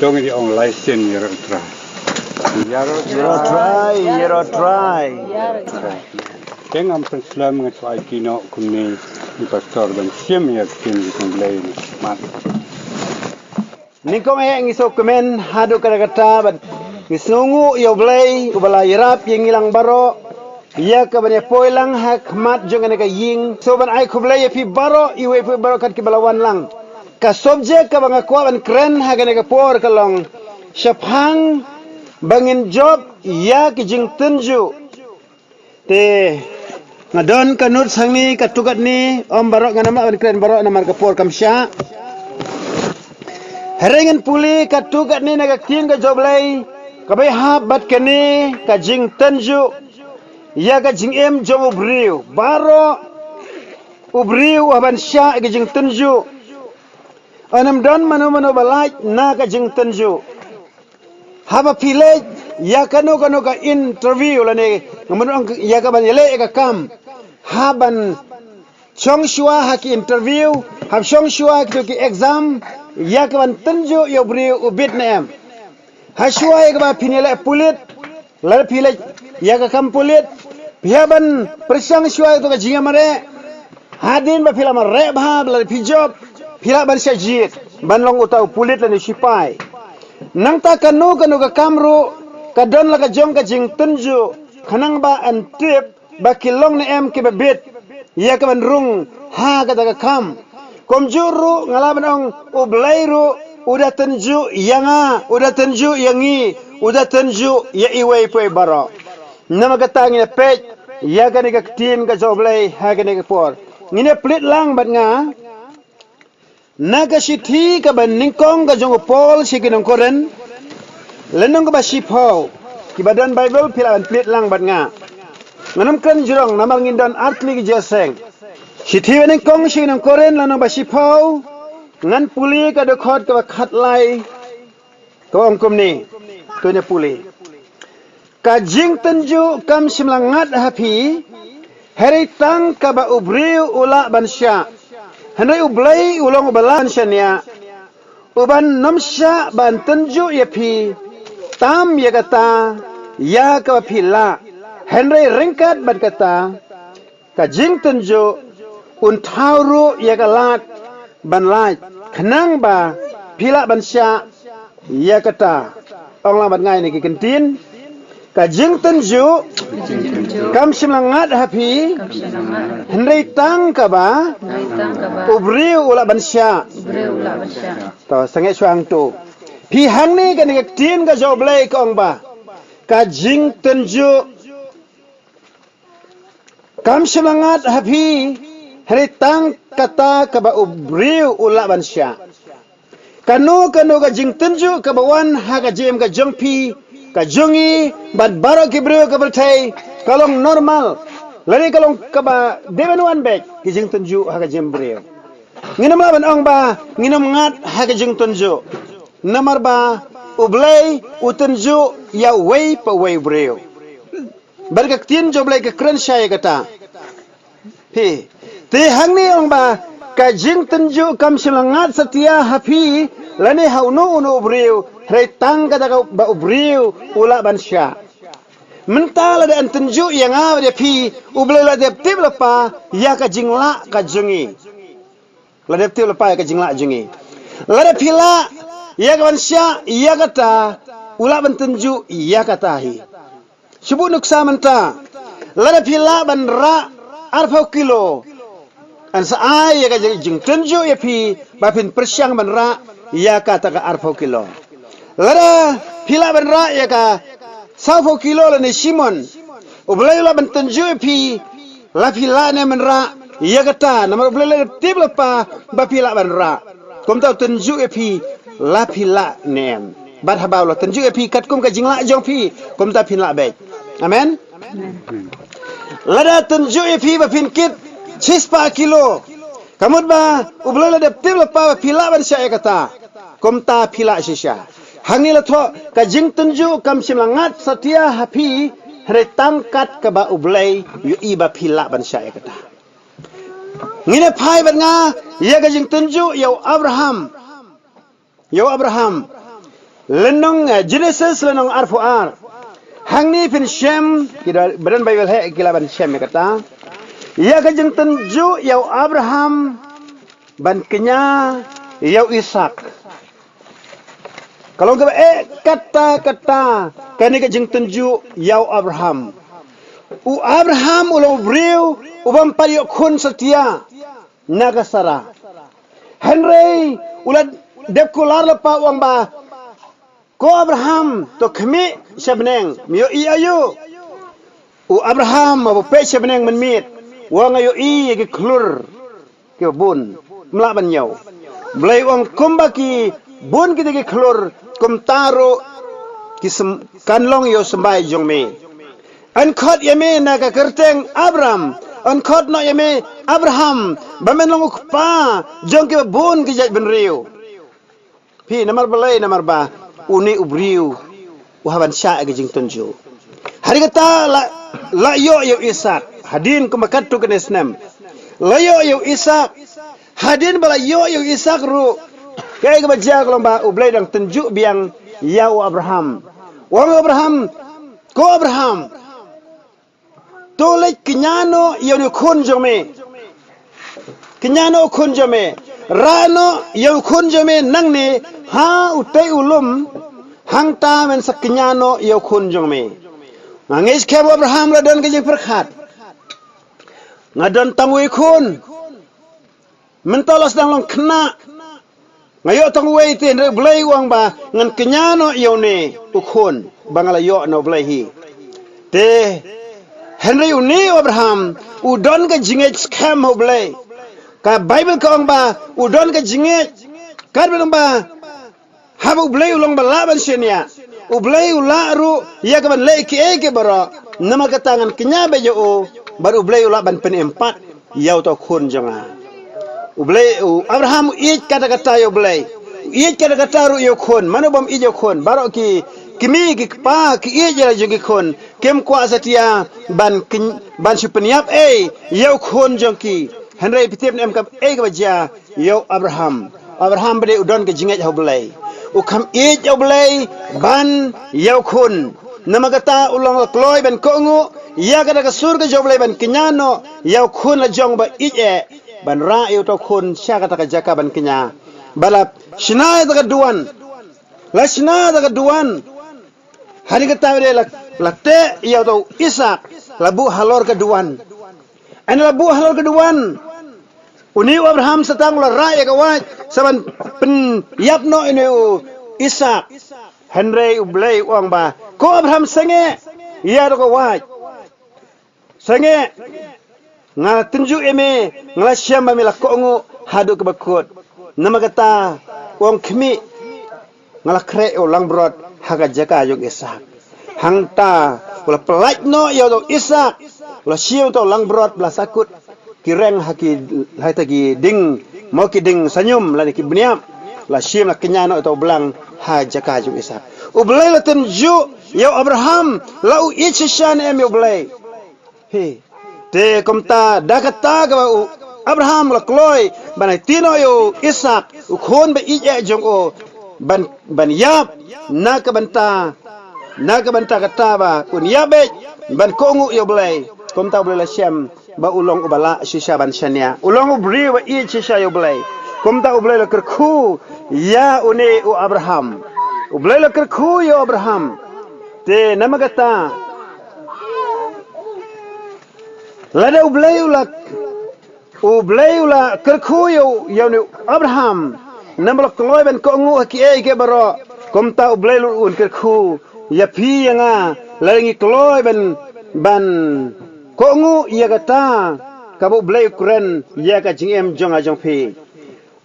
dong di online sen yero try. Yero try. Tengam Islam ngatwai kino kumni di pastor dan siam ya kin kumlei mat. Ningkong ayang iso kemen hadu kata-kata bat ngisungu yo blay ubala yarap yang ilang baro ya ka banya poilang hak mat jangan ka ying soban ai kublay pi baro iwe pi baro kat ki balawan lang ka subjek ka banga kwaban kren hagane ka por kalong shaphang bangin job ya ki JINGTYNJUH te ngadon kanut sangni katugat ni om barok nganama ban kren barok namar kapor kamsya herengan puli katugat ni nagak tin ka joblay kabay habat kani ka JINGTYNJUH ya ka jingem jom ubriu baro ubriu aban sya ka JINGTYNJUH anam don mano balaj na ka JINGTYNJUH haba pilej ya kano ka interview lani ngamun ya ka ban yele ka kam haban chong shua haki interview hab chong shua ki exam ya ka ban tunju yo bri ubit na em ha shua ya ka ba pinele pulit la pilej ya ka kam pulit piaban persang shua to ka jinga mare hadin ba pila mare bha la pijob pila ban sajit ban long utau pulit lani sipai nang ta kanu ka kamru kadon la ka jong ka JINGTYNJUH khanang ba an trip ba kilong na em ke babit ya ka ban rung ha ka ta kam komjuru ngalaban ong ublairu udah tunju yanga udah tunju yangi udah tunju ya iwei poi baro nama katang ina pej ya ka ni ka tin ka joblay ha ka ni ka por ngine plit lang bat nga naga sithi ka ban ningkong ka jong pol sikinong koren lenong ka ba sipho kibadan bible pilan plit lang bat nga nganam kan jurong namar ngindon artli ki jeseng sithi ban ningkong sikinong koren lanong ba sipho ngan puli ka dokot ka khat lai ko ongkom ni to ne puli ka JINGTYNJUH kam simlangat hapi hari tang ka ba ubriu ula ban sya Henry ublay ulong ubalan siya niya. Uban namsya ban tunju ya pi. Tam ya kata. Ya ka pila. Henry ringkat ban kata. Ka JINGTYNJUH untawru ya kalat ban laj. Kenang ba pila ban siya. Ya kata. Ong lang ban ngay ni kikentin. Ka JINGTYNJUH kam simlangat hapi Henry tang ka ba ubriu ula ban sya to sange suang tu pi hang ni ka ni tin ka joblay ka ong ba ka JINGTYNJUH kam simlangat hapi Henry tang kata ka ba ubriu ula ban sya kanu ka JINGTYNJUH ka ba wan ha ka jem ka jongpi ka jongi bat baro kibriu ka bertai kalong normal lari kalong ka ba devanuan bek ki JINGTYNJUH ha ka jembriu nginam laban ong ba nginam ngat ha ka JINGTYNJUH namar ba ublay utunju ya wei pa wei briu barka tin joblay ka kren shay kata pi te hang ni ong ba ka JINGTYNJUH kam silangat setia hapi lani haunu unu briu Rai tang kata ba ubriu ula ban sya. Mentala da antunju yang aw dia pi ublay la dep tip lepa ya ka jingla ka jungi. La dep tip lepa ya ka jingla jungi. La dep pila ya ka ban sya ya kata ula ban tunju ya kata hi. Subu nuksa menta. La dep pila ban ra arfau kilo. An sa ay ya ka JINGTYNJUH ya pi ba pin persyang ban ra ya kata ka arfau kilo. Lada pila ban ra ya ka 20 kilo la ni Simon ublay la ban tunju pi la pila ne man ra ya kata namar ublay la tip la pa ba pila ban ra kom tau tunju pi la pila nem bat habaw la tunju pi kat kum ka jingla jong pi kom ta pila be amen lada tunju pi ba pin kit 6 kilo kamut ba ublay la tip la pa pila ban sya ya kata kom ta pila sisya Hangi la tho ka JINGTYNJUH kam simlangat setia hapi hari tangkat ka ba ublay yu iba pila ban sya kata. Ngine pai ban nga ya ka JINGTYNJUH yau Abraham lenong Genesis lenong arfuar hang ni fin Shem kira badan Bible he kila ban Shem kata ya ka jingtanju yau Abraham ban kenya yau Ishak kalau kata kani ka jingtanju yau Abraham Abraham ulo briu ubam pariyo kun setia nagasara Henry ulat dekular lepa wang ba ko Abraham to kemi syabneng miyo ayu Abraham abu pe syabneng menmit wang ayu gi klur ke bun melaban yau belai wang kumbaki bun kita gi klur kum taro ki kanlong yo sembai jong me an khot yame na ka kerteng Abraham an khot no yame Abraham bamen long pa jong ke bun ki jaj benriu pi namar belai namar ba uni ubriu uhaban SHAH ke JINGTYNJUH hari kata la yo Ishak hadin kumakat tu kenesnem la yo Ishak hadin bala yo Ishak ru kai ke baja kalau ba ublai dang tunjuk biang yau Abraham wang Abraham ko Abraham tolek kenyano yo ni kun jome kenyano kun jome rano yo kun jome nang ni ha utai ulum hang ta men saknyano yo kun jome ngis ke Abraham la don ke jing perkhat ngadon tangui kun mentolos dang long kena ngayo tangui tin re blai wang ba ngan kenyano yo ne ukun bangala yo no blai hi te Henry uni Abraham udon ke jinget scam ho blai ka Bible ka ong ba udon ke jinget kar belum ba habu blai ulong ba laban senia ublai ularu ya ka ban leki eke bara nama katangan kenya bejo baru ublai ulaban pen empat yau to kun jonga ublai Abraham ij kata-kata yo blai ij kata-kata ru yo kun mano bom ijo kun baro ki kimi ki pa ki ij la jogi kun kem kwa satia ban supeniap yo kun jongki Henry pitip nem kap ka baja yo Abraham bade udon ke jinget ho blai ukam ij yo blai ban yo kun nama kata ulang kloi ban kongu ya kada ka sur ke jo blai ban kenyano yo kun la jong ba ij ban ra yo to kun sya kata ka jaka ban kenya balap shinai daga duan la shinai daga duan hari kata de lakte yo to Ishak labu halor ke duan an labu halor ke duan uni Abraham setang la ra ya kawat saban pen yapno ini Ishak Henry ublai uang ba ko Abraham senge ya do kawat senge ngala tunjuk eme ngala syamba mila kongu hadu ke bakut nama kata uang kemi ngala kre ulang brot haga jaka yung Ishak hangta ula pelaj no ya do Ishak ula siu to lang brot bla sakut kireng haki tagi ding mau ki ding sanyum la ki bniam la shim la kenyano to blang ha jaka ju Ishak ublai la tunju yo Abraham la u ichishan em ublai he te komta dakata ga Abraham la kloi banai tino yo Ishak u khon be ije jong o ban yap na ka banta kata ba un yabe ban kongu yo blai komta blai la syam ba ulong ubala shisha ban shania ulong ubri wa i shisha yo blai komta ublai la kerku ya une u Abraham ublai la kerku yo Abraham te nama kata lada ublai ula kerku yo ni Abraham nama kloi ban kongu ki ke baro komta ublai lu un kerku ya pi nga laringi kloi ban kongu ya kata kabu blai kuren ya ka jingem jong ajong pi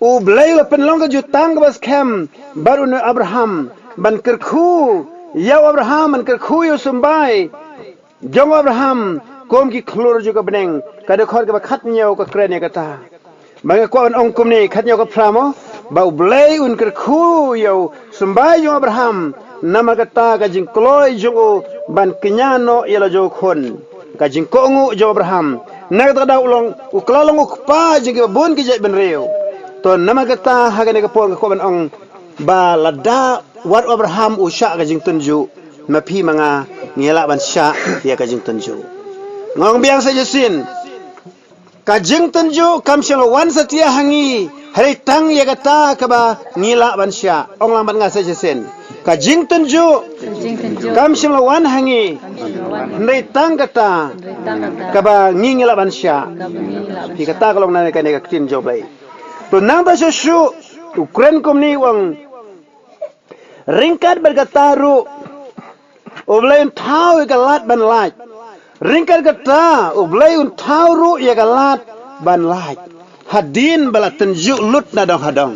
u blai la penlong ka jutang bas kem baru ne Abraham ban kerku ya Abraham ban kerku yo sumbai jong Abraham kom ki klur juga beneng kada khor ka khat nyau ka kren ya kata bang ko ong kum ni khat nyau ka pramo ba u blai un kerku yo sumbai jong Abraham nama kata ka jing kloi jong ban kenyano ya la jo khon kajing kongu jo Abraham nak tada ulong uklalong ukpa jing bun ki jai benreu to nama kata hagane ka pon ko ban ong ba lada wat Abraham usya ka JINGTYNJUH mapi manga ngelak ban SHAH ya ka JINGTYNJUH ngong biang saja sin ka JINGTYNJUH kam syang wan setia hangi hari tang ya kata ka ba ngilak ban SHAH ong lambat nga saja sin ka JINGTYNJUH kam syang wan hangi hari tang kata ka ba ngilak ban SHAH ki kata kalau na ka ne ka tin jo bai to nang ta shu Ukraine komni wang ringkat berkataru ublain tau galat ban laj ringkat kata ublain tau ru ya galat ban laj hadin bala tunjuk lut na dong hadong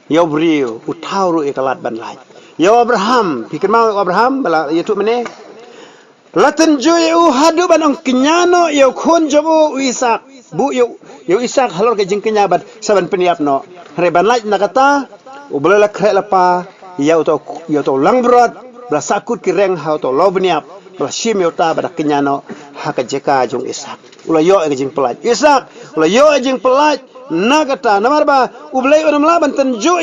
ya brio utau ru ya galat ban laj ya Abraham pikir mau Abraham bala ya tu mene la tunjuk ya hadu ban ong kenyano ya khon jobo Isak bu yo Isak halor ke jingkenya bat saban peniap no reban laj na kata ubla la kre la pa ya to lang berat bla sakut kireng ha to lo beniap bla sim yo ta badak kenyano ha ka jeka jong Isak ula yo ke jing pelaj Isak ula yo jing pelaj na kata namar ba ublai onam la ban tenju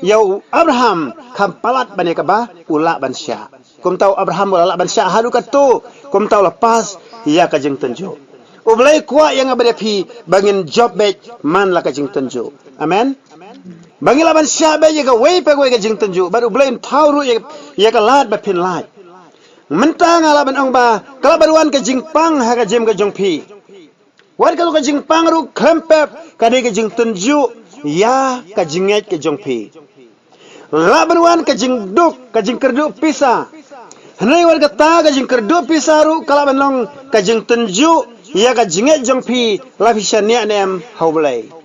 yo Abraham kam palat bani ka ba ula ban SHAH kum tau Abraham ula ban SHAH hadu katu kum tau lepas ya ka jing tenju ublai kuat yang abade pi bangin job bet man la ka jing tenju amen bagi laban SHAH be ka wei pe ka JINGTYNJUH baru blain tauru ya ka lat ba pin lat mentang laban ong ba kala baruan ka jingpang ha ka jem ka jongpi war ka jingpang ru klempep ka de ka JINGTYNJUH ya ka jinget ka jongpi laban wan ka jingduk ka jingkerduk pisa hanai war ka ta ka jingkerduk pisa ru kala ban long ka JINGTYNJUH ya ka jinget jongpi la fisya nia nem haublai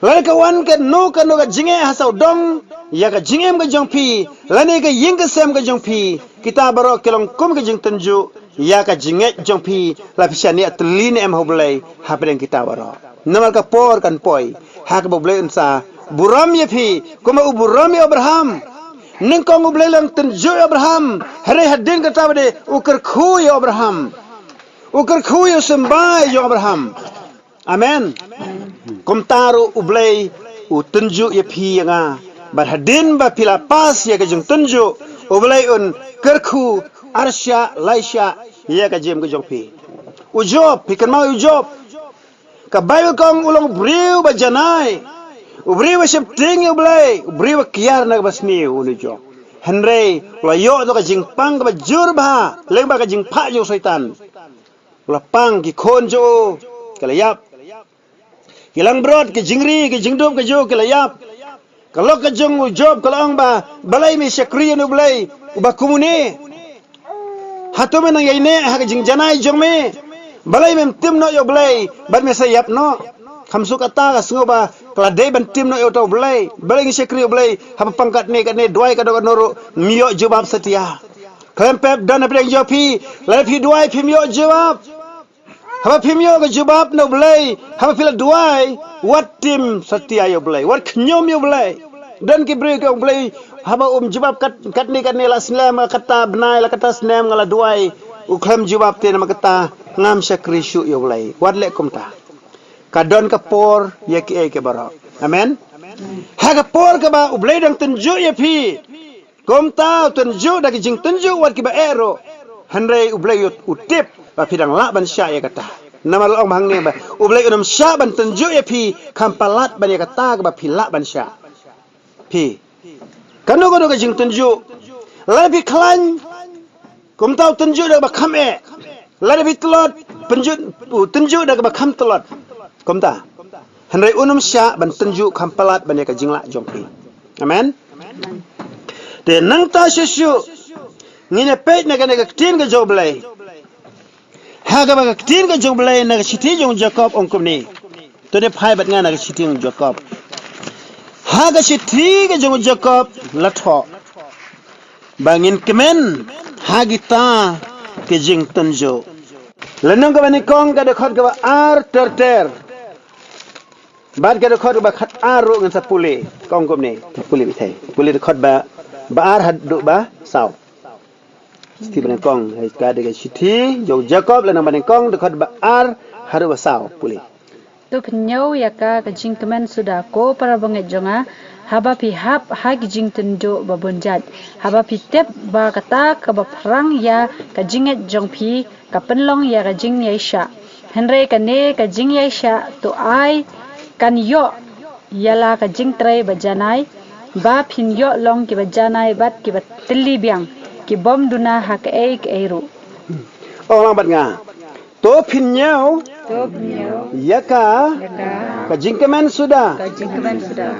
lai ka wan ka no ka jinge hasau dong ya ka jingem ka jongpi lane ka ying ka sem ka jongpi kita baro kelong kum ka JINGTYNJUH ya ka jinge jongpi la pisani atlin em hoblai hapren kita baro namal ka por kan poi ha ka boblai unsa buram ye phi kuma buram ye Abraham ning kong ublai lang tenju Abraham hare hadin kata bade ukar khu ye Abraham ukar khu ye sembai ye Abraham amen kum taru ublai tenju ye phi nga bar hadin ba pila pas ye ka JINGTYNJUH ublai un kerkhu arsya laisya ye ka jem ka jongpi ujob pikan mau ujob ka bayu kong ulong briu ba janai ubriu ba septing ublai ubriu ba kiar na basni ujob henrei la yo to ka jingpang ka jur ba leng ba ka jingpha yo setan la pang ki khonjo kala yap kilang brod ke jingri ke jingdom ke jo ke layap kalau ke jong job kalau ang ba balai mi sekri no balai uba kumune hatu menang yaine ha ke jing janai jong me balai mem tim no yo balai ban me sayap no khamsu kata ka sungo ba kala dei ban tim no yo to balai ngi sekri balai ha pangkat ne doi ka do noro mio jawab setia klempep dan apa yang jopi la pi doi pi mio jawab haba pimyo ke jawab no belai haba pila duai wat tim setia yo belai wat knyom yo belai dan ki bre ke belai haba jawab kat ni la islam kata benai la kata islam ngala duai uklam jawab te nama kata ngam syakri syu yo belai wat le kumta kadon ke por ye ki ke bara amen ha ke por ke ba belai dang tenju ye pi kumta tenju dak JINGTYNJUH wat ki ba ero hanrei ublai utip ba pidang la ban SHAH ya kata nama long bang ne ba ublai unam SHAH ban tenju ya pi kampalat ban ya kata ba pila ban SHAH pi kanu ka JINGTYNJUH la pi klan kum tau tenju dak ba khame la pi telot tenju dak ba kham telot kum ta hanrei unam SHAH ban tenju kampalat ban ya ka jingla jongpi amen de nang ta shu ngine pet na ka tin ka joblai haga ba tin ka jong belai na siti jong Jacob ongkom ni to de phai bat nga na siti jong Jacob haga siti ka jong Jacob latho bangin kemen hagita ke JINGTYNJUH lenong ka bani kong ka de khot ka ba ar ter bad ka de khot ba khat aru ngan sa puli kongkom ni puli bithai puli de khot ba ar hadu ba saw Siti Banengkong, ka de siti jong Jacob lenang Banengkong dekat baar haru basau puli. Tu penyau ya ka JINGTYNJUH sudah ko para banget jonga haba pi hap hak jingtunjuk babunjat haba pi tep ba kata ka ba perang ya ka jinget jong pi ka penlong ya ka jing ya sha henre ka ne ka jing ya sha to ai kan yo yala ka jing trai bajanai ba phin yo long ki bajanai bat ki bat tilli biang ki bom duna hak e ke ru orang bat nga to phin nhau yaka ka jingkemen sudah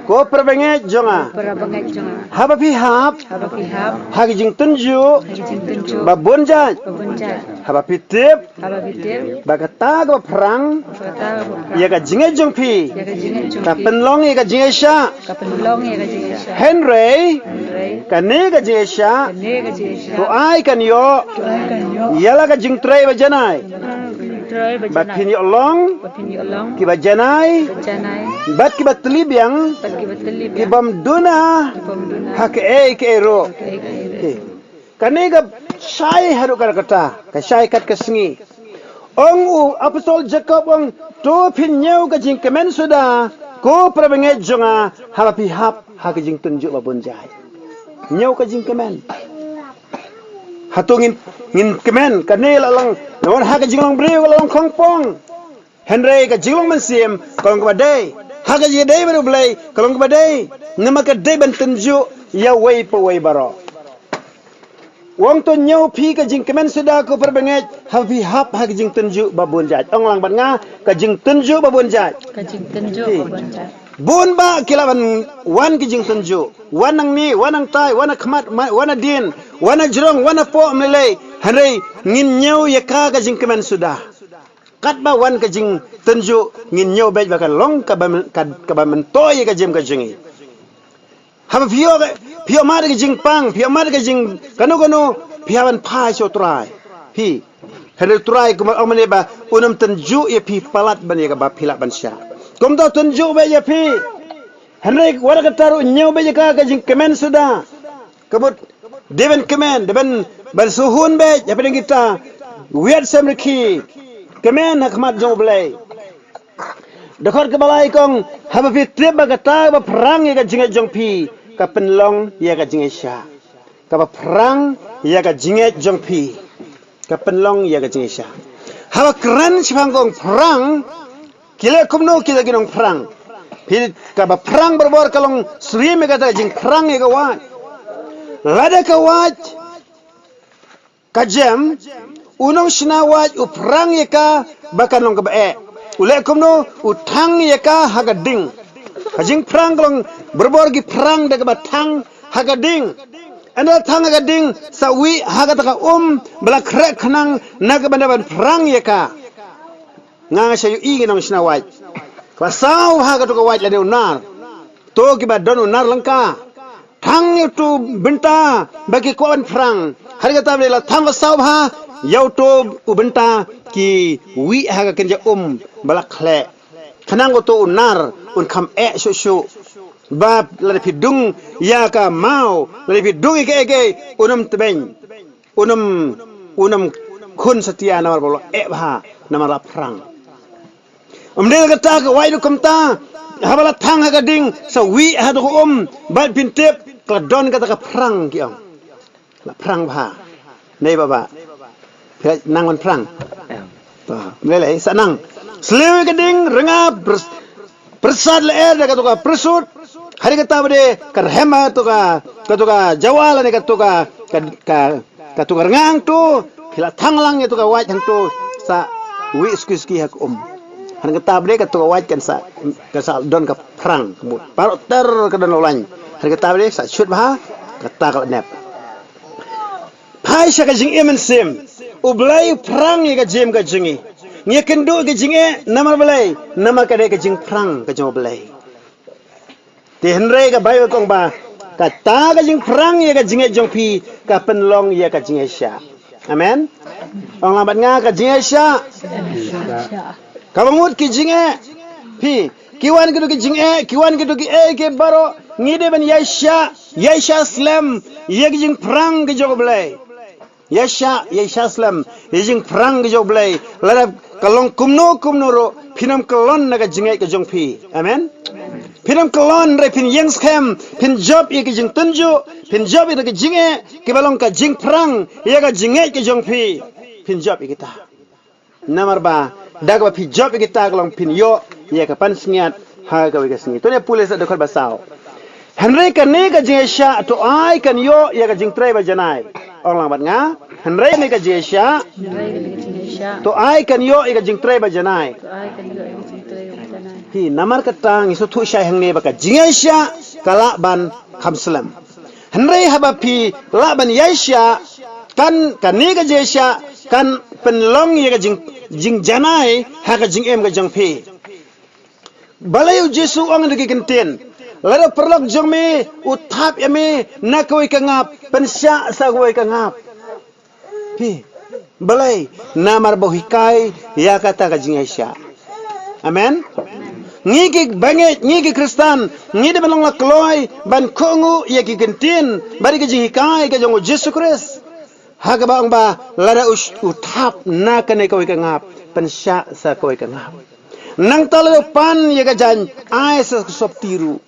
ko perbenge jonga haba pi hap hagi jingtunju babunjat haba pi tip bagata go perang yaka jinge jongpi ka penlong yaka jinge sha henry kane ka jinge sha to ai kan yo yala ka jingtrai bajanai bat phin yo long ki bajanai bat ki bat libiang ki bam duna hak e ke ro kane ga shai haru kata ka shai kat kesengi ong u apostol jacob ong to phin nyau ka jing kemen sudah ko prabenge jonga hapi hap hak jing tunjuk babun jai nyau ka jing kemen hatungin ngin kemen kane la lang lawan hak jing long breu long khongpong henry ka jing long mensim kolong ka badai hak jing dai baru belai kolong ka badai nama ka dai ban tunjuk ya wei po wei baro wong to nyau pi ka jing kemen sudah ko perbengej hapi hap hak jing tunjuk babun jat ong lang bat nga ka jing tunjuk babun jat bun ba kilaban wan ki jing tunjuk wan nang ni wan nang tai wan khmat wan din wan jrong wan po mlei hanrei ngin nyau ya ka jing kemen sudah kat ba wan ka jing tunjuk ngin nyau bej ba ka long ka ba men toy ka jim ka jingi haba pio mar ka jing pang pio mar ka jing kanu piawan pai so trai pi hanrei trai ko amane ba unam tunjuk ya pi palat ban ya ka ba pilak ban sya kum ta tunjuk ba ya pi hanrei wala ka taru nyau ba ya ka jing kemen sudah kabut deben kemen deben ban suhun be ya pedang kita wiat semriki kemen hakmat jong blai dekor ke balai kong haba pi trip ba kata ba perang ya ka jinget jong pi ka penlong ya ka jinget sha ka ba perang ya ka jinget jong pi ka penlong ya ka jinget sha haba keren sipang kong perang kila kumno kila ginong perang pi ka ba perang berbor kalong suri me kata jing perang ya ka wat lada ka wat ka jam unong sinawat u perang ya ka bakan long ka bae ule kumno utang ya ka hagading hajing perang kalong berbor gi perang da ka batang hagading anda tang hagading sawi hagataka bala krek khnang naga bandaban perang ya ka nga sayu igi nong sinawat pasau hagatu ka wat la de unar to ki ba don unar langka thang itu benta bagi kawan perang hari kata bela thang wasau ha yau to ubenta ki wi haga kenja bala khle khanang go to unar un kham e shu bab la pidung ya ka mau la pidung ke unam tebeng unam kun setia namar bolo bha namar perang umdel kata ke wai du kamta habala thang haga ding sa wi ha do bal pintep kladon kata ka perang ki la perang bha nei baba nang wan perang lele sanang slewe keding rengap persad le da kata ka persut hari kata bade karhema to ka jawala ne kata ka rengang tu kila thanglang itu ka wai hang tu sa wi ski hak han kata bade kata ka wai kan sa don ka perang parot ter ka don lain hari kata bade sa shoot bah kata ka nep pai sha ka jing emen sim ublai perang ni ka jem ka jingi ngi kendo ka jinge nama belai nama ka de ka jing perang ka jong belai ti henre ka bai kong ba kata ka jing perang ya ka jinge jong pi ka penlong ya ka jinge sha amen ong lambat nga ka jinge sha ka bangut ki jinge pi kiwan ke ki jinge kiwan ke ki ke baro ngide ben ya sha slam ya ka jing perang ka jong belai Yasha slam yijing perang ke jog blai ladap kalong kumno ro pinam kalon naga jingai ke jong pi amen Pinam kelon re pin yang scam, pin job ye ke jing tunju, pin job ye ke jinge, ke balong ka jing perang, ye ka jinge ke jong pi, pin job ye kita. Nomor ba, dak ba pin job ye kita kelong pin yo, ye ka pan sengiat, ha ka we ka sengi. Tu ne pulis ada khat basau. Henry kan ne ka jinge sha to ai kan yo ye ka jing trai ba janai. Orang bat nga, Henry ne ka jinge sha, to ai kan yo ye ka jing trai ba janai. Hi namar katang isu thu syai hang ne baka jingaisya kala ban khamslam hanrei haba pi la ban yaisya kan ni ga jesya kan penlong ye ga jing janai ha ga jing em ga jang pi balayu jesu ong de kenten laro perlok jong me uthap ya me nakoi ka ngap pensya sa goi ka ngap pi balai namar bohikai ya kata ga jingaisya amen. Ngiki banget, ngiki Kristen, ngide balong la kloy, ban kongu ye ki gentin, bari ke jihikai ke jongo Yesus Kristus. Haga ba ang ba lada utap na kane ko ikangap, pensya sa ko ikangap. Nang talo pan ye ka jan ai sa sop tiru.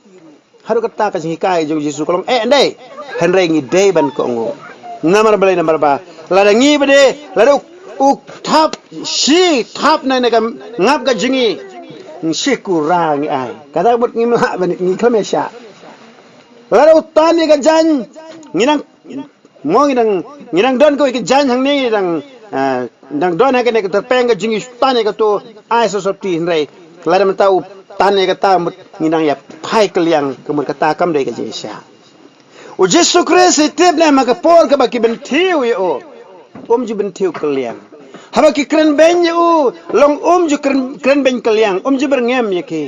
Haru kata ka jihikai jongo Yesus kolong ndai, henrei ngide ban kongu. Namar balai namar ba, lada ngi bade, lada utap si tap na ne ka ngap ka jingi. Syekh kurang ai kata buat ngimah ngi khamesha lalu utan ni gajan nginang mo nginang don ko ke jan hang ni dang don ha ke ne terpeng ke jingi utan ni ka to ai so sopti nrai lalu mentau tan ni kata nginang ya pai keliang kemur kata kam dei ke jesha o Yesus Kristus tip na makapor ka baki bentiu yo ji bentiu keliang haba ki kren ben u long ju kren ben kaliang ju berngem ye ki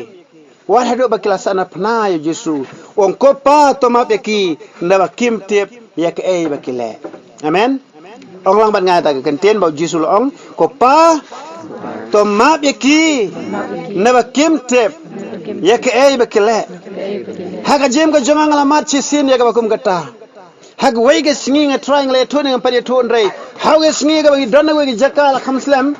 war hado bakilasana pna ye Yesu ong kopa to map ye ki ndawa kim tip ye ke ei bakile amen ong lang ban ngata ke kenten ba Yesu ong kopa to map ye ki ndawa kim tip ye ke ei bakile haga jem ka jonga ngalamat chisin ye ka bakum kata hag wege singi nga trying le tuning ang pari tuon rei how ge singi ga bagi donna wege jakal khamslam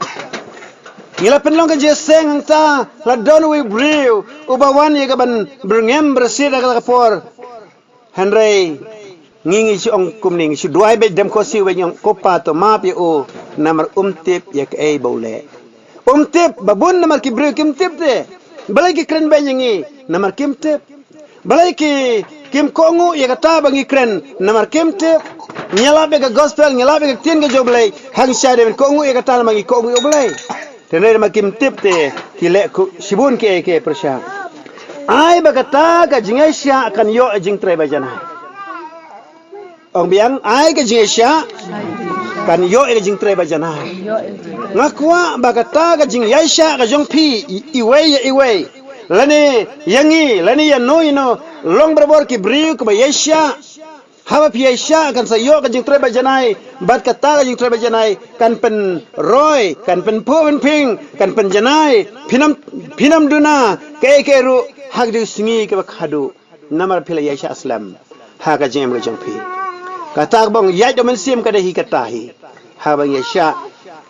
ngila penlong ka jeseng ang ta la donna we brew ubawan ye ga ban berngem bersida ka por henrei ngingi si ong kumning si duai be dem ko si we nyong kopa to map ye o namar umtip ye ka ei bole umtip babun namar ki brew kim tip te balai ki kren ben ngi namar kim tip balai ki kim kongu ye kata bangi kren namar kim tip nyala be ga gospel nyala be ga tin ga joblay hang shade ben kongu ye kata mangi kongu joblay tenere ma kim tip te kile sibun ke persya ai ba kata ka jingaisya akan yo jing trai bajana ong biang ai ka jingaisya kan yo jing trai bajana ngakwa ba kata ka jingaisya ka jong pi iwe lani yangi lani yano long berbor ki briu ke bayesha haba piesha kan sayo kan jing treba janai bat kata jing treba janai kan pen roy kan pen pen ping kan pen janai pinam duna ke ru hak di singi ke bakhadu namar pila yesha aslam ha ka jing ke jong pi kata bang ya do men sim ka hi kata hi haba yesha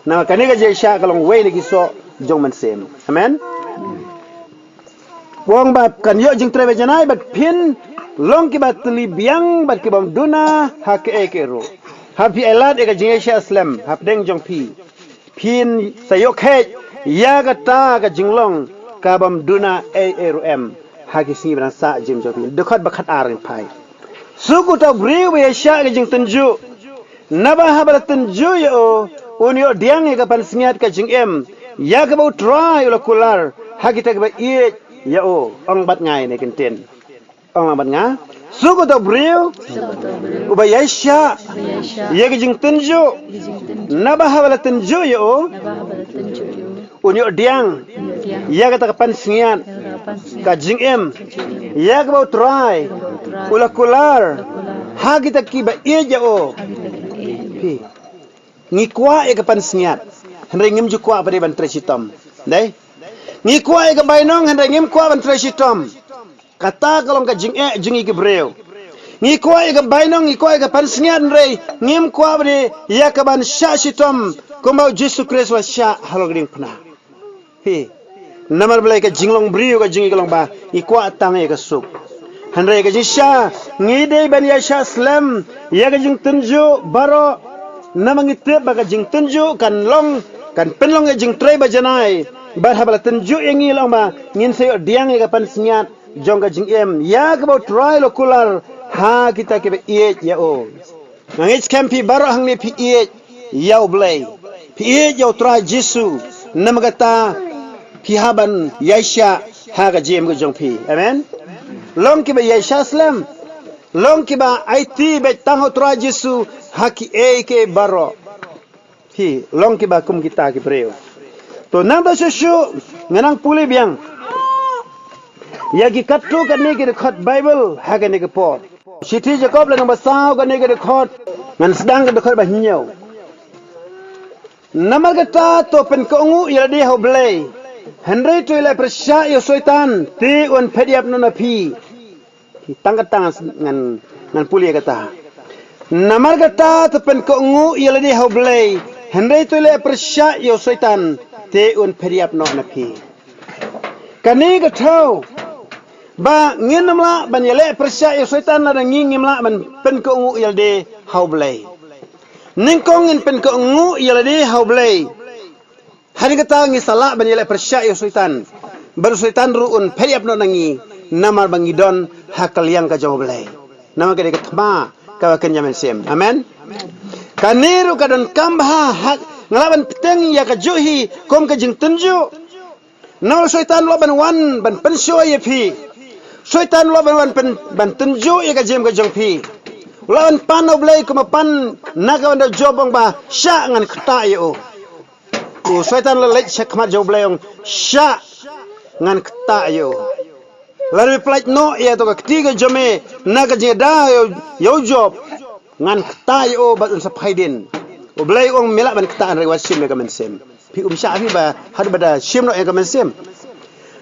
nama kan ga yesha kalong we ni kiso jong men sim amen wong bat kan yo jing trebe janai bat pin long ki bat li biang bat ki bam duna hak ekero happy elad eka jing sha islam hap deng jong pi pin sayok he ya gata ka jinglong ka bam duna em hak si bran sa jim jong pi dekhat bakhat arin pai suku ta briu be sha ka jing tunju naba habal tunju yo unyo diang ka pan sniat ka jing em ya ka bau try ula kular hak kita ka ye ya o ong bat ngai ne kenten ong bat nga suku to briu ubaya sha ye ge jing tunju naba habala tunju ya o unyo diang ya ka ta pan singian ka jing em ya ka bau try ula kular ha kita ki ba ye ja o pi ngikwa e ka pan singiat hendring ju kwa pare ban tresitom dai ni kwa e ka bainong handa ngim kwa ban tresitom kata kalong ka jingi ke breu ni kwa e ka bainong ni kwa e ka pansngian rei ngim kwa bani ya ka ban sha sitom kumbau Yesus Kristus wa sha halogring pna hi namar belai ka jinglong brio ka jingi kalong ba ikwa tang e ka sup hanre ka jisha ngide ban ya sha slam ya ka jing tunju baro namang ite ba ka jing tunju kan long kan penlong e jing trai ba janai bar habala tunju engi long ba ngin se diang e ka pan sinyat jong ka jing em ya ka ba try lo kular ha kita ke ie ya o ngis campi baro hang ni pi ie ya blai pi ie ya try jisu namagata pihaban yaisha haga jem go jongpi amen long ki ba yaisha slam long ki ba it be tang hotra jisu haki e ke baro hi long ki ba kum kita ki breu to nang da shu nganang puli biang yagi kattu kan ne ki khot bible haga ne ke po sithi jacob la number 7 kan ne ke khot ngan sedang ke khot ba hinyau namar kata to pen ko ngu ya di ho blai Henry tu ile persya yo soitan ti on pediap nona pi tangkat ngan puli kata namar kata to pen ko ngu ya di ho blai Henry tu ile persya yo soitan ti on pediap nona pi kani ka thau ba ngin namla ban yele persya yo soitan la ngin ngimla ban pen ko ngu ya di ho blai ningkong in pen ko ngu yaladi haublay hari kata ngi salah ban yala persya yo sultan baru sultan ruun periap no nangi namar bangidon hakal yang ka jawblay nama ka thma ka kan yamen sem amen kaniru kadon kambha hak ngalaban peteng ya ka juhi kom ka JINGTYNJUH nol sultan lo ban wan ban pensyo ye phi sultan lo ban wan ban tunju ya ka jem ka jong phi lawan pano blai kuma pan naga wanda jobong ba sha ngan kata yo o syaitan la lek khmat job blai ong sha ngan kata yo lalu plaj no ya to ka ketiga jome naga jeda yo job ngan kata yo ba un sapaidin o blai ong melak ban kata re wasim me kamen sem pi sha pi ba had bada sim no e kamen sem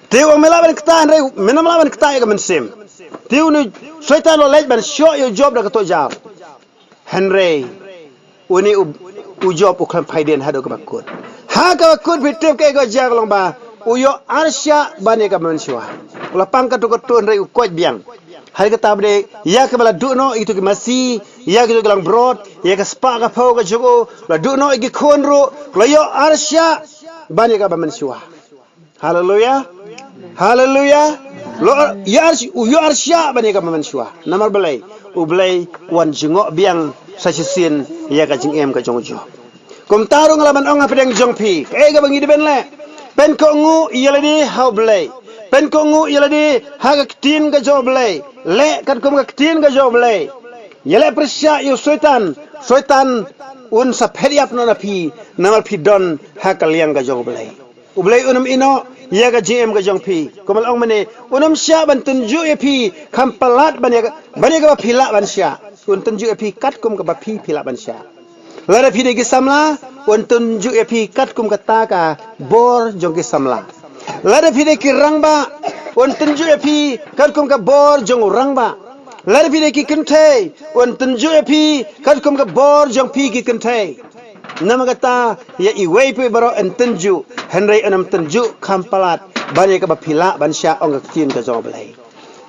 te ong melak ban kata re menam la ban kata e kamen sem tiu ni syaitan lo lej ban syo yo job da kato jaw Henry uni u job u klam phaiden hado ka bakut ha ka bakut bitem ke go jag long ba u yo arsya bane ka man syo la pang ka to ko ton re u koj biang hari kata bade ya ka bala du no itu ki masi ya ki lang brod ya ka spa ka phau ka jogo la du no ki khon ro la yo arsya bane ka man syo haleluya haleluya lo yo arsya bani ka mansua namar belai u belai wan jingo biang sachisin ya ka jingem ka jongjo kum tarung laban ong apedeng jongpi e ga bangi ben le pen ko ngu yeladi how belai pen ko ngu yeladi ha ka tin ka jo belai le kan kum ka tin ka jo belai yele persya yo syaitan un sa pheriap no na pi namar pi don ha ka liang ka jo belai u belai unum ino ya ga jm ga jong pi komal ong mane unam sya ban tunju e pi kampalat ban ga phila ban sya un tunju e pi kat kum ga ba phila ban sya lara phi de gi samla un tunju e pi kat kum ga ta ka bor jong gi samla lara phi de ki rang ba un tunju e pi kat kum ga bor jong rang ba lara phi de ki kenthe un tunju e pi kat kum ga bor jong pi ki kenthe nama kata ya iwei pe baro entenju henry enam tenju kampalat bani ka bapila bansya ong tin ka jong belai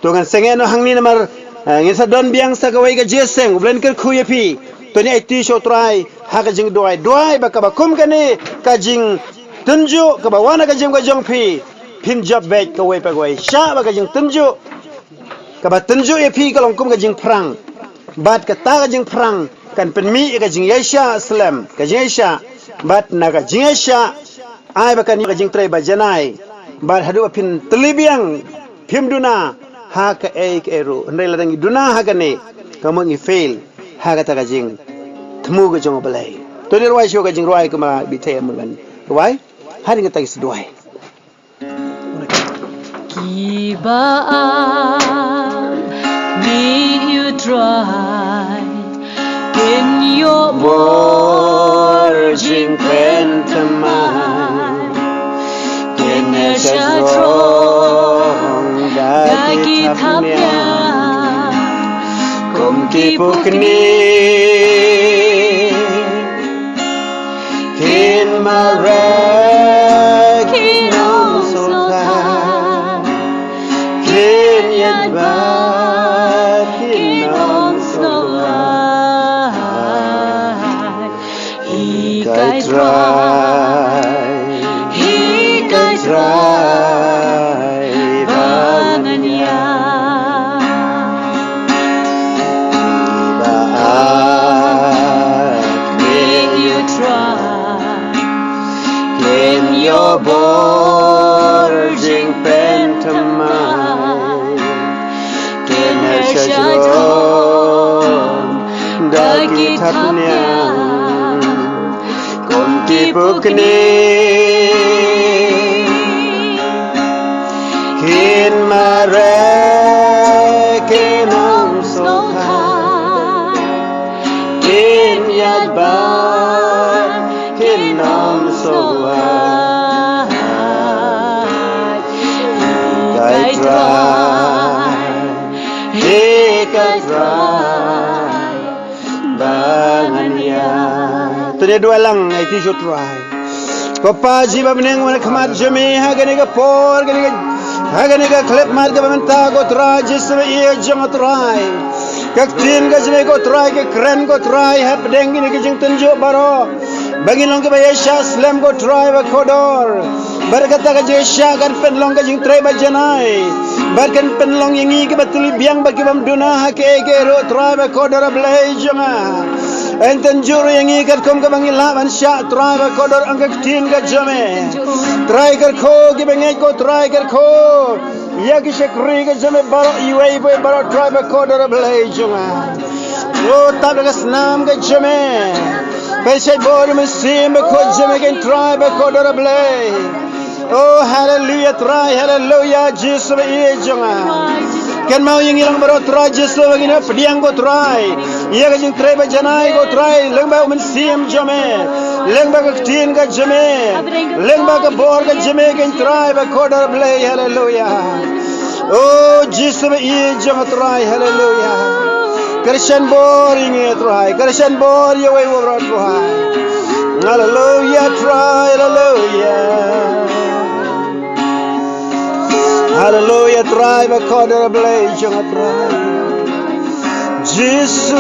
tungan sengen no hangni namar ngin sa don biang sa ka wei ka jeseng blen ker khuye pi to ni it show try ha ka jing doai ba ka ba kum ka ni ka jing tenju ka ba wana ka jing ka jong pi pin job bet ka wei pa wei sha ba ka jing tenju ka ba tenju e pi ka long kum ka jing prang bat ka ta ka jing prang kan penmi ka jing yesha slam ka jing yesha bat na ka jing yesha ai ba kan ka jing trai ba janai bat hadu pin telibiang phim duna ha ka e ru ndai la dang duna ha ka ne ka mo ngi fail ha ka ta ka jing thmu ka jong balai to ni rwai sho ka jing rwai ka ma bi the mo ban rwai ha ni ka ta is rwai Kiba me you try in your Morjing penteman Kene satrong Gagi tapnya Kum tipu kini Kin marek Kinong sultan gai trai gai trai bangannya can you try can your boarding pantomime can dagi tapnya tipu kini kin mare kinam soha kin yadban kinam soha gai try bangannya tu dua lang itu jo try papa jiba meneng mana khamat jami hagani ka por hagani ka klep mar ka menta ko try jisme ye jang try kak tin ka jame ko try ke kren ko try hap deng ni ke jing tunjuk baro bagi long ke baya SHAH slam ko try ba kodor berkata ka je SHAH kan pen long ka jing try ba janai bahkan penlong yang ini betul biang bagi bamduna hake ro try ba kodor blai janga enten juru yang ini kat kom ka bangilaban SHAH try ba kodor angka tin ka jame try kar kho ki bangai ko try kar kho ya ki shakri ka jame baro iwai boy baro try ba kodor blai janga o tab ka snam ka jame pesai bor mesim ba ko jame kan try ba kodor blai oh hallelujah try hallelujah Jesus ye janga kan mau yang hilang baru try Jesus begini pediang go try ia ka jing try ba janai go try leng ba men sim jame leng ba ka tin ka jame leng ba ka bor ka jame kan try ba kodar blay hallelujah oh Jesus ye janga try hallelujah Christian bor ini try Christian bor ye we wo try hallelujah try hallelujah hallelujah try ba kodar blay janga try Jesus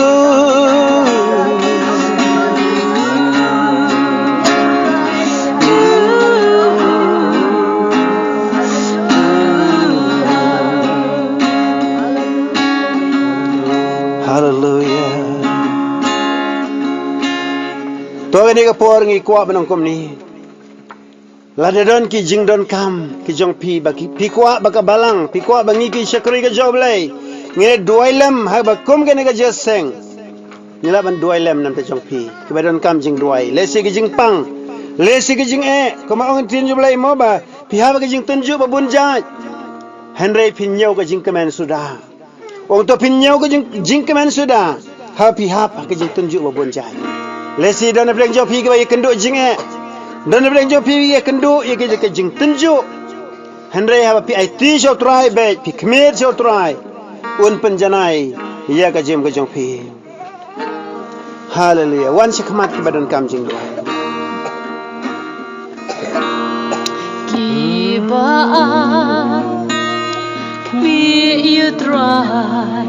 hallelujah to ni ka por ngi kwa banong kom ni ladadon ki jing don kam ki jong pi baki pi kwa baka balang pi kwa bangi ki shakri ka joblay nge duailam ha ba kum ke ne ka jeseng nila ban duailam nam te jong pi ki badon kam jing duai lesi ki jing pang lesi ki jing ko ma ong tin joblay mo ba pi ha ba ki jing tunju ba bunjat henry pin nyau ka jing kemen sudah ong to pin nyau ka jing kemen sudah ha pi ha pa ki jing tunju ba bunjat lesi don bleng jo pi ki ba kendu jing dan bleng jo pi ye kendu ye ke jing tunju henry ha pi IT jo try be pi kmer jo try un penjanai ia ka jem ka jong pi hallelujah wan shikmat ki badan kam jing do kiba be you try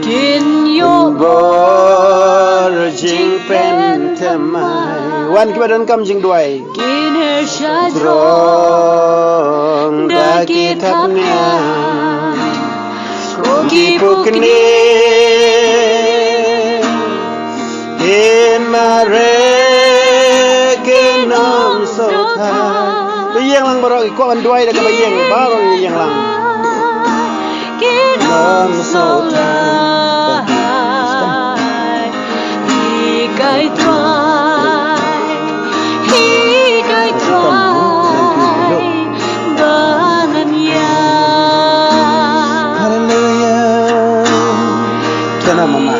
Gin yo bor jing pentamai wan ki badan kam jing duai Gin her SHAH drong da kitabnya kogi pukni in mare kenom sota bayang lang baro ko an duai da ka bayang baro yang lang kenom sota Gai try bangannya hallelujah kana mama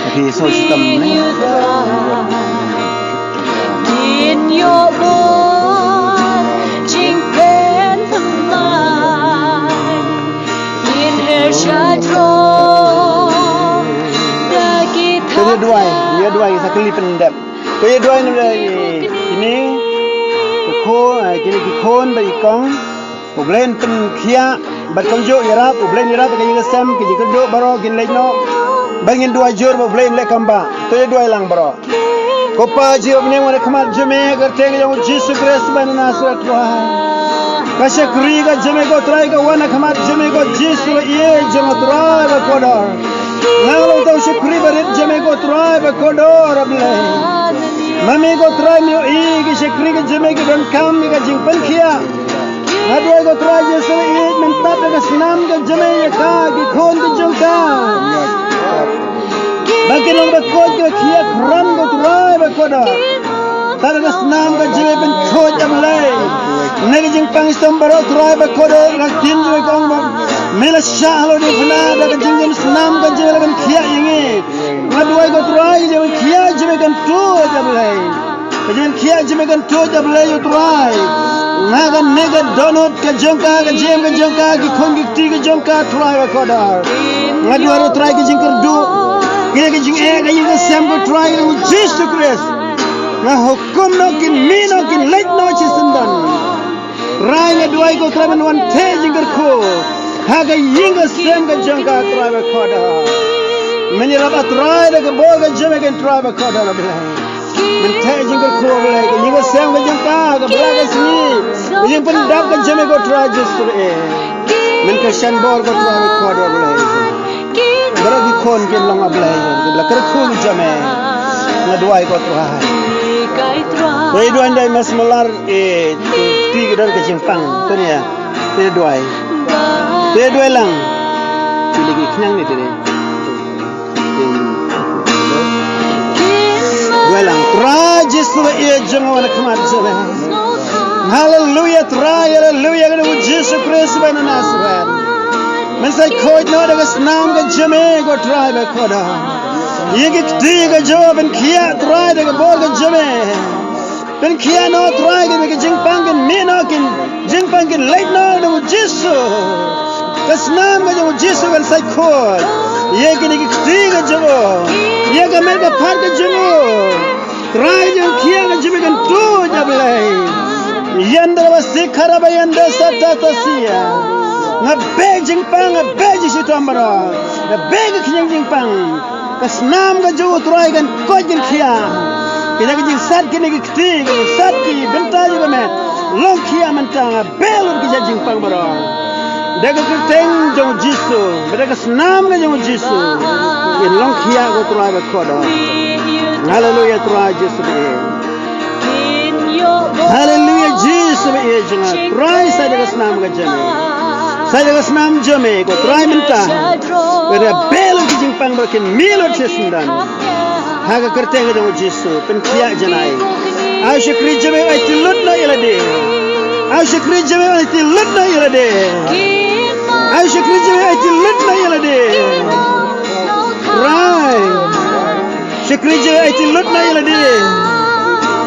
tapi so sistem ni in your boy jing pen in her shadow dia dua sakali pendap dia dua ini ko kini ki khon ba ikong ublen pen khia bat kong jo yarap ublen yarap ka yinga sam ki jikdo baro kin leno bangin dua jur ba blame le kamba to ye dua lang bro ko pa ji obne mo khmat jame karte ga jo Jesus Christ ban Nazareth wa kashe kri ga jame ko trai ga wana khmat jame ko Jesus ye jama trai ba kodor nalo to shukri ba ret jame ko trai ba kodor able mami ko trai mi i gi shukri ga jame ga don kam ga jing pan khia adoi ko trai Jesus ye men tap ga snam ga jame ka gi khon gi jong ka bagi long ba ko ga khia ran ga trai ba kodor talaga snam ga jame ben khoj am lai nagi jing pang stom baro trai ba kodor ga tin jo kong ba mela SHAH lo di phna da ga jing jam snam ga jame ben khia yingi adoi ko trai jame khia jame kan to jam lai jame khia jame kan to jam lai yo trai naga nega donut ka jongka ga jem ga jongka ki khong ki ti ga jongka trai ba kodor ngadu ro trai ki jing kerdu ki ga jing e ga ying sam ko trai ga Jesus Christ na hukum no kin mi no kin late no chi sundan rai ngadu ai ko trai ban wan the jing ker ko ha ga ying ga sam ga jongka trai ba kodor meni ra ba trai da ga bo ga jem ga trai ba kodor ba men the jing ker ko ba ga ying ga sam ga jongka ga bla ga si yang pun dak kan jame ko try just men ka shan bor ko try ko do boleh bara ki khon ke long ablai ke bla kar khul jame ngadwai ko try doi duan dai mas melar ti gedar ke jimpang tu ni ya te doi lang pilih ki knyang ni tene doi lang try just jang wana khamat jame hallelujah try hallelujah ga Jesus Christ ban Nazareth men sai khoj no daga snam ga jame go try ba khoda ye ki ti ga jo ben khia try daga bor ga jame ben khia no try ga jing pang ga me no kin jing pang ga late no da Jesus ga snam ga jo Jesus ben sai khoj ye ki ti ga jo ye ga mer ga phar ga jo try jo khia ga jame ga to jablai yanda basi kharabe yanda sata tasia na beijing pang na beijing situ amara na beijing knyang pang kasnam ga jo trai gan ko jin khia kina ga jin sat kini ga kti ga sat ki benta ga me long khia man ta belur ki jing pang bara daga kirteng jo jisu daga snam ga jo jisu in long khia go trai ba ko da hallelujah trai jisu hallelujah Jesus me ejna try saya dengan senam ga jame saya dengan senam jame ko try minta pada bel ki jing pang berkin milot sesundan haga kerte ga dengan Jesus pen kia janai ai shukri jame ai tilut na ilade ai shukri jame ai tilut na ilade ai shukri jame ai tilut na ilade right shukri jame ai tilut na ilade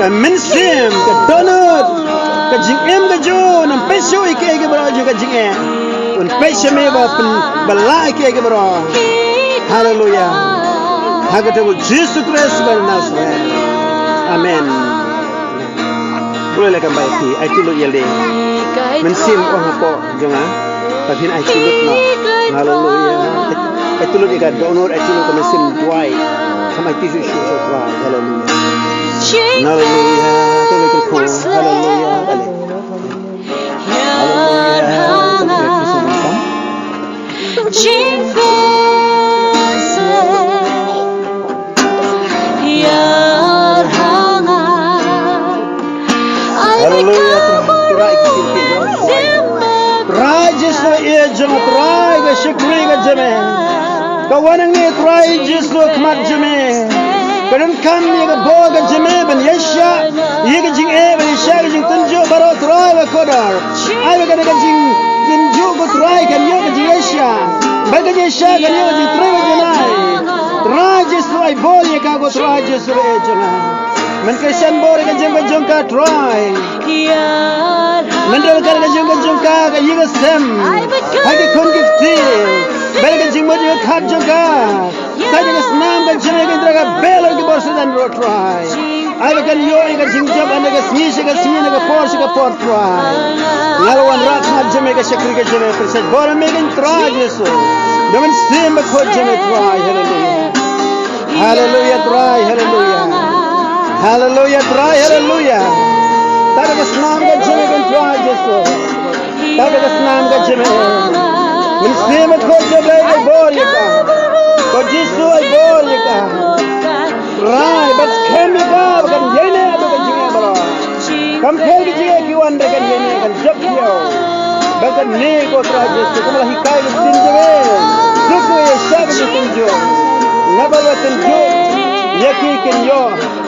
ka mensim ka donut ka jing em ka jo nam pesho ike ke bro jo ka jing em un pesho me ba pen bala ike ke bro hallelujah haga to Jesus Christ ban Nazareth amen boleh kan baik ai tilut yelde mensim oh ko jonga tapi ai tilut no hallelujah ai tilut ka donut ai tilut ka mensim duai sama tisu shu dua hallelujah hallelujah hallelujah kawanang ni try Jesus khmat jame kadang kam ye ga boga jame ben yesha ye ga jing e ben yesha ga jing tunjo baro try ba kodar ai ga ga jing tunjo go try kan ye ga jing yesha ba ga yesha ga ye ga jing try ba janai try Jesus ai bol ye ka go try Jesus e jana men ka shan bor ga jing ka try men dal ka ga jing ka ye ga sem ha ga kon gifti Belga jing mo jing khat jaga. Saya dengan senam kan jing kan traga belor ki borsa dan road try. Ai kan yo ai kan jing jab anda kan sini ka por try. Ngalawan rat khat jing ka shakri ka jing perset bor me kan try jesu. Dengan sim ba khot jing try hallelujah. Hallelujah, try, hallelujah. Hallelujah, try, hallelujah. Tapi kesenam ke jeme kan try Jesus. Tapi kesenam ke jeme. Mensimat kau jeme ay bor yaka. Kau Jesus ay bor yaka. Try, but kami ka kan jene ado kan jeme bro. Kampel ke jeme kiwan kan jeme kan job yo. Bahkan ni kau try Jesus. Kau malah hikai ke sin jeme. Duku ya syah ke tunjuk. Nabal wa tunjuk. Yaki kin yo.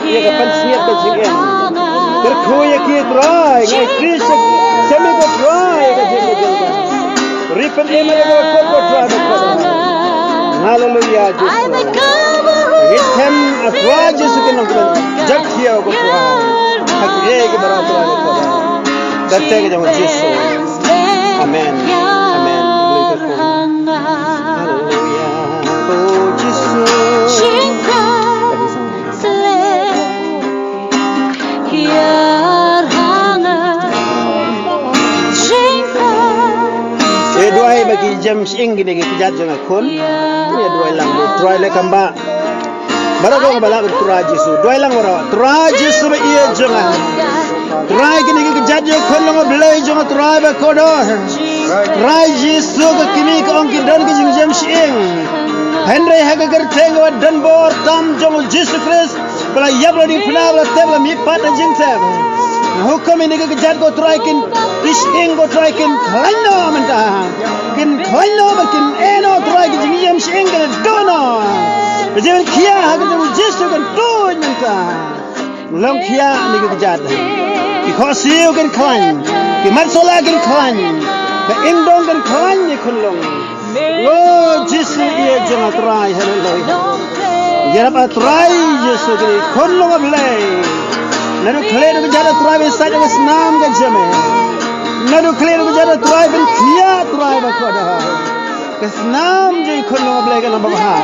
Yaka pensiat ke jeme. Terku yaki try. Ngai Kristus. Semi ko try ke jeme jeme. Repent ema ko ko try ke jeme. Hallelujah Jesus. Item try Jesus kin nang jak hiya ko try. Hak ke barato ke jeme. Datte ke jeme Jesus. Amen. Amen. Hallelujah. Oh Jesus. Dua bagi James ing gini kejat jangan kon. Ya dua lang try le kamba. Baru kau balak try Jesus. Dua lang baru try Jesus be iya jangan. Try gini kejat jangan kon lang belai jangan try be kodo. Try Jesus ke kimi ke ongkin dan ke James ing. Henry haga kerteng wa dan bor tam jangan Jesus Christ. Bela yabla di pernah bela tebla mipat dan jingsem. Hukum ini kejat kau try kin ising kau try kin kalino mentah. Kin kalino makin eno try kin jingiyam sing kan dono. Jangan kia haga tu Jesus kan tuh mentah. Long kia ini kejat. Kikosiu kan kalan. Kimatsola kan kalan. Keindong kan kalan ni kulong. Oh Jesus ia jangan try hallelujah. Jangan try Jesus ni kulong ablay. Nadu clear berjaya try saja senam kan jeme. Nadu clear berjaya try ben kia try berkoda. Kesenam je kono belai kan baha.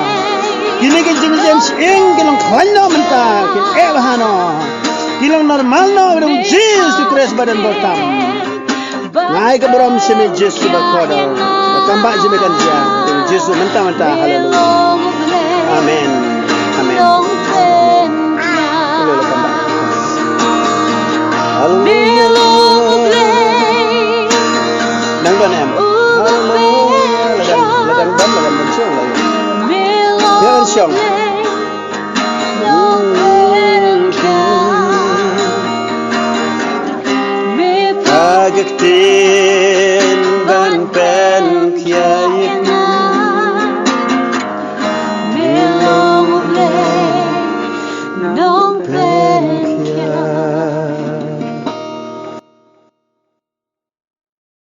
Kini kan jeng ing kan kono mentah. Kin bahano. Kini normal no kan Jesus Christ badan bertam. Ngai ke beram semi Jesus berkoda. Tambah jeme kan dia. Jesus mentah haleluya. Amen. Amen. Hallelujah. Nang ban em. Hallelujah. Lagan siang lagi. Lagan siang. Agak tin ban pen